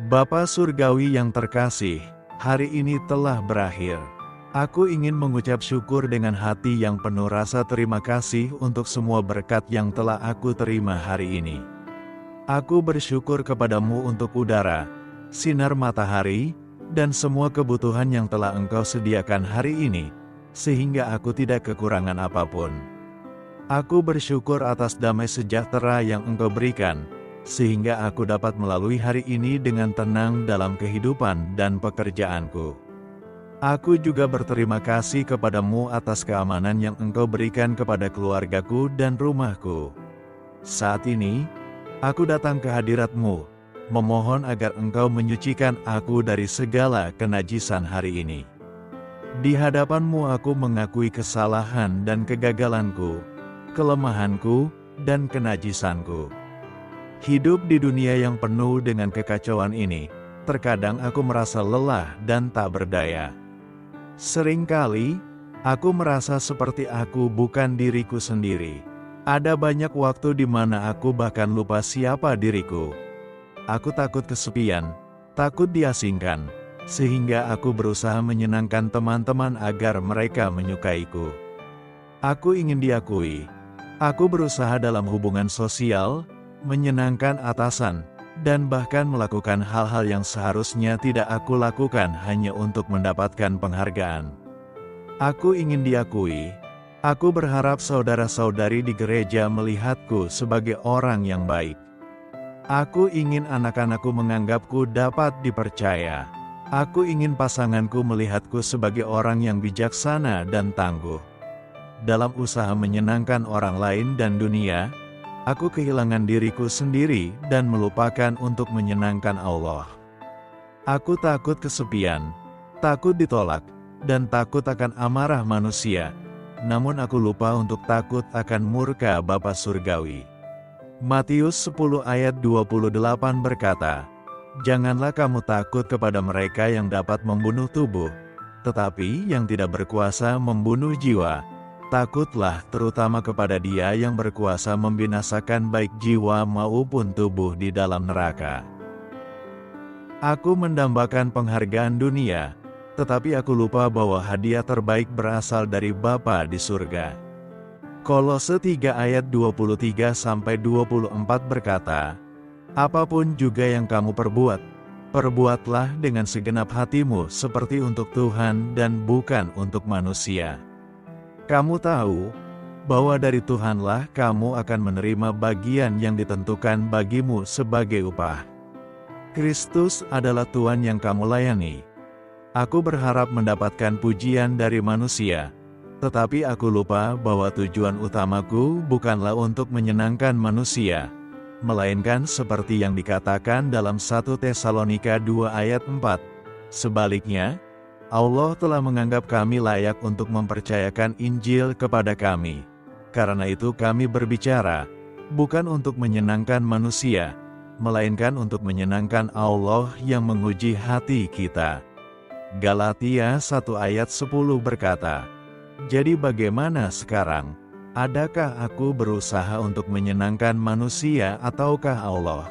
Bapa Surgawi yang terkasih, hari ini telah berakhir. Aku ingin mengucap syukur dengan hati yang penuh rasa terima kasih untuk semua berkat yang telah aku terima hari ini. Aku bersyukur kepadamu untuk udara, sinar matahari, dan semua kebutuhan yang telah Engkau sediakan hari ini, sehingga aku tidak kekurangan apapun. Aku bersyukur atas damai sejahtera yang Engkau berikan, sehingga aku dapat melalui hari ini dengan tenang dalam kehidupan dan pekerjaanku. Aku juga berterima kasih kepadamu atas keamanan yang Engkau berikan kepada keluargaku dan rumahku. Saat ini, aku datang ke hadirat-Mu, memohon agar Engkau menyucikan aku dari segala kenajisan hari ini. Di hadapan-Mu aku mengakui kesalahan dan kegagalanku, kelemahanku, dan kenajisanku. Hidup di dunia yang penuh dengan kekacauan ini, terkadang aku merasa lelah dan tak berdaya. Seringkali, aku merasa seperti aku bukan diriku sendiri. Ada banyak waktu di mana aku bahkan lupa siapa diriku. Aku takut kesepian, takut diasingkan, sehingga aku berusaha menyenangkan teman-teman agar mereka menyukaiku. Aku ingin diakui. Aku berusaha dalam hubungan sosial, menyenangkan atasan, dan bahkan melakukan hal-hal yang seharusnya tidak aku lakukan hanya untuk mendapatkan penghargaan. Aku ingin diakui. Aku berharap saudara-saudari di gereja melihatku sebagai orang yang baik. Aku ingin anak-anakku menganggapku dapat dipercaya. Aku ingin pasanganku melihatku sebagai orang yang bijaksana dan tangguh. Dalam usaha menyenangkan orang lain dan dunia, aku kehilangan diriku sendiri dan melupakan untuk menyenangkan Allah. Aku takut kesepian, takut ditolak, dan takut akan amarah manusia. Namun aku lupa untuk takut akan murka Bapa Surgawi. Matius 10 ayat 28 berkata, "Janganlah kamu takut kepada mereka yang dapat membunuh tubuh, tetapi yang tidak berkuasa membunuh jiwa. Takutlah terutama kepada Dia yang berkuasa membinasakan baik jiwa maupun tubuh di dalam neraka." Aku mendambakan penghargaan dunia, tetapi aku lupa bahwa hadiah terbaik berasal dari Bapa di surga. Kolose 3 ayat 23-24 berkata, "Apapun juga yang kamu perbuat, perbuatlah dengan segenap hatimu seperti untuk Tuhan dan bukan untuk manusia. Kamu tahu bahwa dari Tuhanlah kamu akan menerima bagian yang ditentukan bagimu sebagai upah. Kristus adalah Tuhan yang kamu layani. Aku berharap mendapatkan pujian dari manusia, tetapi aku lupa bahwa tujuan utamaku bukanlah untuk menyenangkan manusia, melainkan seperti yang dikatakan dalam 1 Tesalonika 2 ayat 4. Sebaliknya, Allah telah menganggap kami layak untuk mempercayakan Injil kepada kami. Karena itu kami berbicara, bukan untuk menyenangkan manusia, melainkan untuk menyenangkan Allah yang menguji hati kita." Galatia 1 ayat 10 berkata, "Jadi bagaimana sekarang? Adakah aku berusaha untuk menyenangkan manusia ataukah Allah?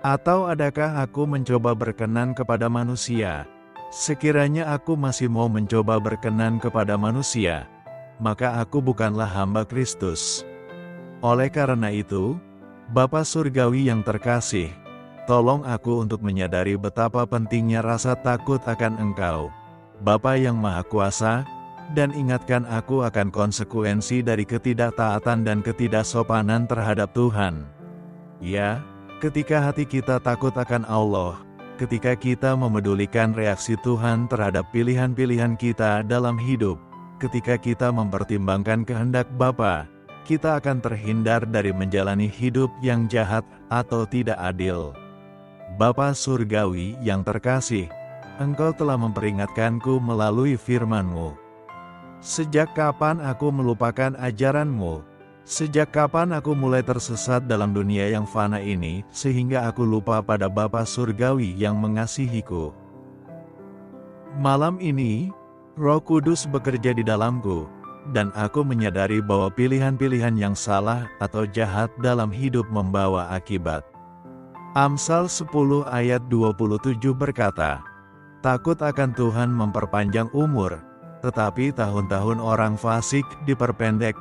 Atau adakah aku mencoba berkenan kepada manusia? Sekiranya aku masih mau mencoba berkenan kepada manusia, maka aku bukanlah hamba Kristus. Oleh karena itu, Bapa Surgawi yang terkasih, tolong aku untuk menyadari betapa pentingnya rasa takut akan Engkau, Bapa yang Maha Kuasa, dan ingatkan aku akan konsekuensi dari ketidaktaatan dan ketidaksopanan terhadap Tuhan. Ya, ketika hati kita takut akan Allah, ketika kita memedulikan reaksi Tuhan terhadap pilihan-pilihan kita dalam hidup, ketika kita mempertimbangkan kehendak Bapa, kita akan terhindar dari menjalani hidup yang jahat atau tidak adil. Bapa Surgawi yang terkasih, Engkau telah memperingatkanku melalui firman-Mu. Sejak kapan aku melupakan ajaran-Mu? Sejak kapan aku mulai tersesat dalam dunia yang fana ini, sehingga aku lupa pada Bapa Surgawi yang mengasihiku? Malam ini, Roh Kudus bekerja di dalamku, dan aku menyadari bahwa pilihan-pilihan yang salah atau jahat dalam hidup membawa akibat. Amsal 10 ayat 27 berkata, "Takut akan Tuhan memperpanjang umur, tetapi tahun-tahun orang fasik diperpendek."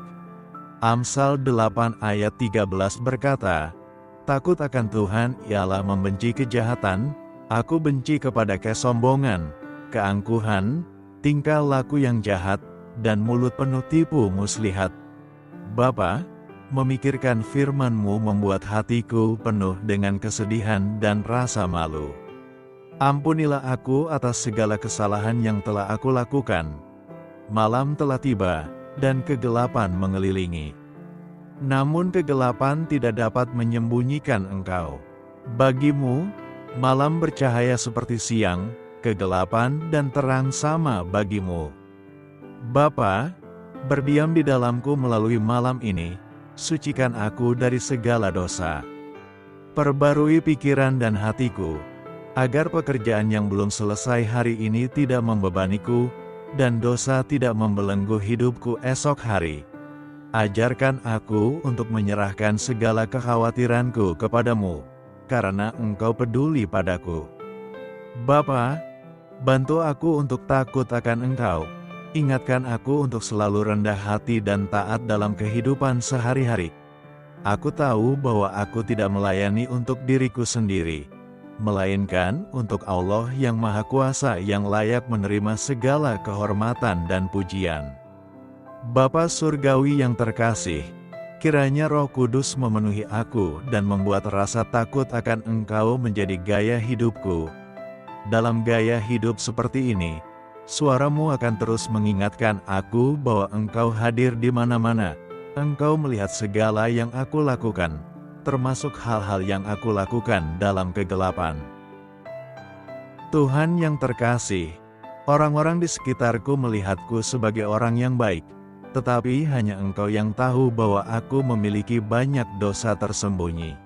Amsal 8 ayat 13 berkata, "Takut akan Tuhan ialah membenci kejahatan, aku benci kepada kesombongan, keangkuhan, tingkah laku yang jahat, dan mulut penuh tipu muslihat." Bapa, memikirkan firman-Mu membuat hatiku penuh dengan kesedihan dan rasa malu. Ampunilah aku atas segala kesalahan yang telah aku lakukan. Malam telah tiba, dan kegelapan mengelilingi. Namun kegelapan tidak dapat menyembunyikan Engkau. Bagimu, malam bercahaya seperti siang, kegelapan dan terang sama bagimu. Bapa, berdiam di dalamku melalui malam ini, sucikan aku dari segala dosa. Perbarui pikiran dan hatiku, agar pekerjaan yang belum selesai hari ini tidak membebaniku, dan dosa tidak membelenggu hidupku esok hari. Ajarkan aku untuk menyerahkan segala kekhawatiranku kepadamu, karena Engkau peduli padaku. Bapa, bantu aku untuk takut akan Engkau. Ingatkan aku untuk selalu rendah hati dan taat dalam kehidupan sehari-hari. Aku tahu bahwa aku tidak melayani untuk diriku sendiri, melainkan untuk Allah yang Maha Kuasa yang layak menerima segala kehormatan dan pujian. Bapa Surgawi yang terkasih, kiranya Roh Kudus memenuhi aku dan membuat rasa takut akan Engkau menjadi gaya hidupku. Dalam gaya hidup seperti ini, suara-Mu akan terus mengingatkan aku bahwa Engkau hadir di mana-mana. Engkau melihat segala yang aku lakukan, termasuk hal-hal yang aku lakukan dalam kegelapan. Tuhan yang terkasih, orang-orang di sekitarku melihatku sebagai orang yang baik, tetapi hanya Engkau yang tahu bahwa aku memiliki banyak dosa tersembunyi.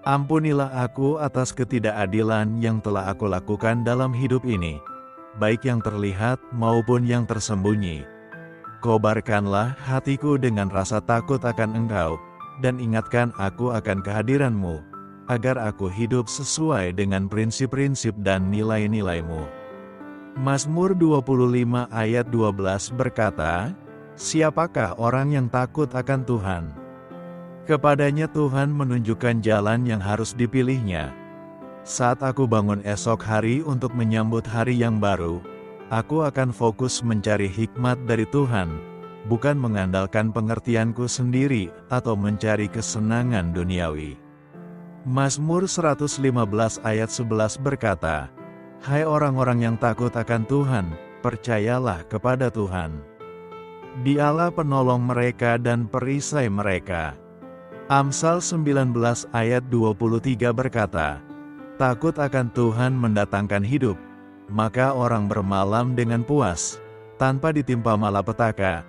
Ampunilah aku atas ketidakadilan yang telah aku lakukan dalam hidup ini, baik yang terlihat maupun yang tersembunyi. Kobarkanlah hatiku dengan rasa takut akan Engkau, dan ingatkan aku akan kehadiran-Mu, agar aku hidup sesuai dengan prinsip-prinsip dan nilai-nilai-Mu. Mazmur 25 ayat 12 berkata, "Siapakah orang yang takut akan Tuhan? Kepadanya Tuhan menunjukkan jalan yang harus dipilihnya." Saat aku bangun esok hari untuk menyambut hari yang baru, aku akan fokus mencari hikmat dari Tuhan, bukan mengandalkan pengertianku sendiri atau mencari kesenangan duniawi. Mazmur 115 ayat 11 berkata, "Hai orang-orang yang takut akan Tuhan, percayalah kepada Tuhan. Dialah penolong mereka dan perisai mereka." Amsal 19 ayat 23 berkata, "Takut akan Tuhan mendatangkan hidup, maka orang bermalam dengan puas, tanpa ditimpa malapetaka."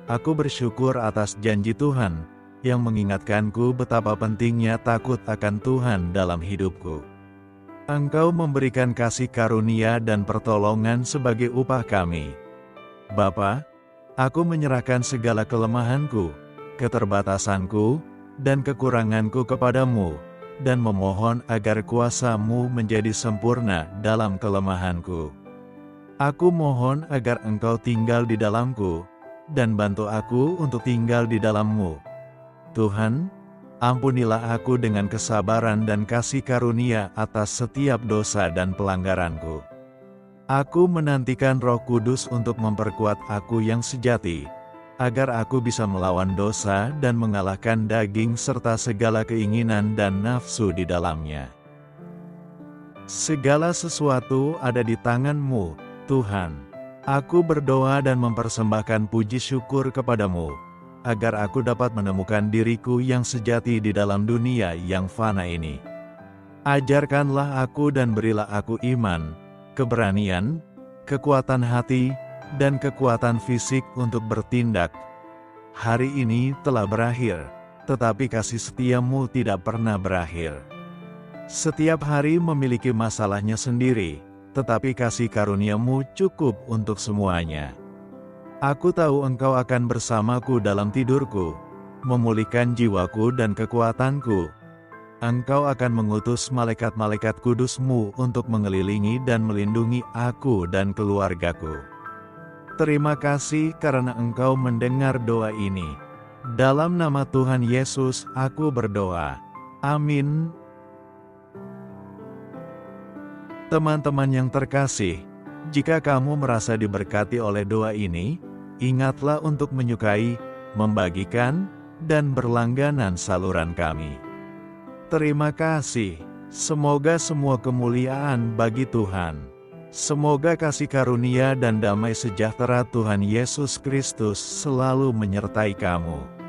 Aku bersyukur atas janji Tuhan, yang mengingatkanku betapa pentingnya takut akan Tuhan dalam hidupku. Engkau memberikan kasih karunia dan pertolongan sebagai upah kami. Bapa, aku menyerahkan segala kelemahanku, keterbatasanku, dan kekuranganku kepadamu, dan memohon agar kuasa-Mu menjadi sempurna dalam kelemahanku. Aku mohon agar Engkau tinggal di dalamku, dan bantu aku untuk tinggal di dalam-Mu. Tuhan, ampunilah aku dengan kesabaran dan kasih karunia atas setiap dosa dan pelanggaranku. Aku menantikan Roh Kudus untuk memperkuat aku yang sejati, agar aku bisa melawan dosa dan mengalahkan daging serta segala keinginan dan nafsu di dalamnya. Segala sesuatu ada di tangan-Mu, Tuhan. Aku berdoa dan mempersembahkan puji syukur kepadamu, agar aku dapat menemukan diriku yang sejati di dalam dunia yang fana ini. Ajarkanlah aku dan berilah aku iman, keberanian, kekuatan hati, dan kekuatan fisik untuk bertindak. Hari ini telah berakhir, tetapi kasih setia-Mu tidak pernah berakhir. Setiap hari memiliki masalahnya sendiri, tetapi kasih karunia-Mu cukup untuk semuanya. Aku tahu Engkau akan bersamaku dalam tidurku, memulihkan jiwaku dan kekuatanku. Engkau akan mengutus malaikat-malaikat kudus-Mu untuk mengelilingi dan melindungi aku dan keluargaku. Terima kasih karena Engkau mendengar doa ini. Dalam nama Tuhan Yesus, aku berdoa. Amin. Teman-teman yang terkasih, jika kamu merasa diberkati oleh doa ini, ingatlah untuk menyukai, membagikan, dan berlangganan saluran kami. Terima kasih. Semoga semua kemuliaan bagi Tuhan. Semoga kasih karunia dan damai sejahtera Tuhan Yesus Kristus selalu menyertai kamu.